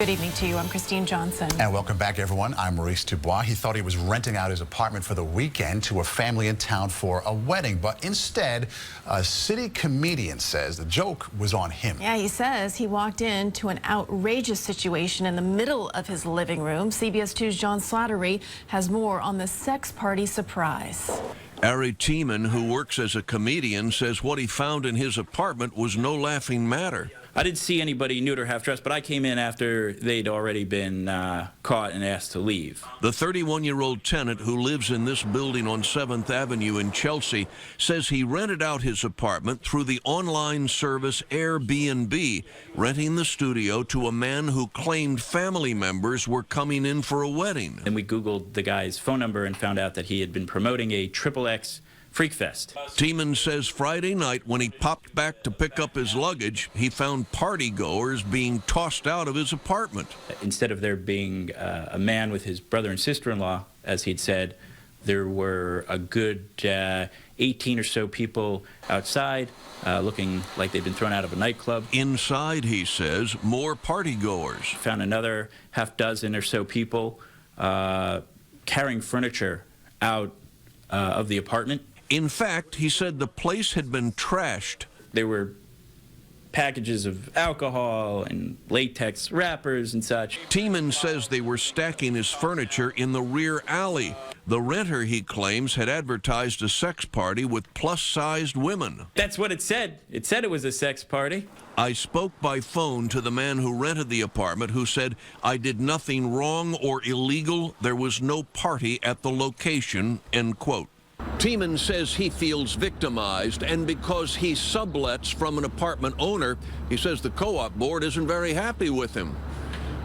Good evening to you. I'm Christine Johnson. And welcome back, everyone. I'm Maurice Dubois. He thought he was renting out his apartment for the weekend to a family in town for a wedding, but instead, a city comedian says the joke was on him. Yeah, he says he walked into an outrageous situation in the middle of his living room. CBS 2's John Slattery has more on the sex party surprise. Ari Tiemann, who works as a comedian, says what he found in his apartment was no laughing matter. I didn't see anybody nude or half-dressed, but I came in after they'd already been caught and asked to leave. The 31-year-old tenant who lives in this building on 7th Avenue in Chelsea says he rented out his apartment through the online service Airbnb, renting the studio to a man who claimed family members were coming in for a wedding. And we Googled the guy's phone number and found out that he had been promoting a XXX Freak Fest. Tiemann says Friday night when he popped back to pick up his luggage, he found partygoers being tossed out of his apartment. Instead of there being a man with his brother and sister-in-law, as he'd said, there were a good 18 or so people outside looking like they'd been thrown out of a nightclub. Inside, he says, more partygoers. Found another half dozen or so people carrying furniture out of the apartment. In fact, he said the place had been trashed. There were packages of alcohol and latex wrappers and such. Tiemann says they were stacking his furniture in the rear alley. The renter, he claims, had advertised a sex party with plus-sized women. That's what it said. It said it was a sex party. I spoke by phone to the man who rented the apartment, who said, I did nothing wrong or illegal. There was no party at the location, end quote. Tiemann says he feels victimized, and because he sublets from an apartment owner, he says the co-op board isn't very happy with him.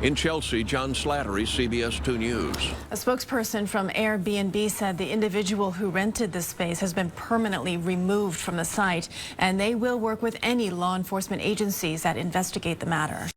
In Chelsea, John Slattery, CBS 2 News. A spokesperson from Airbnb said the individual who rented the space has been permanently removed from the site, and they will work with any law enforcement agencies that investigate the matter.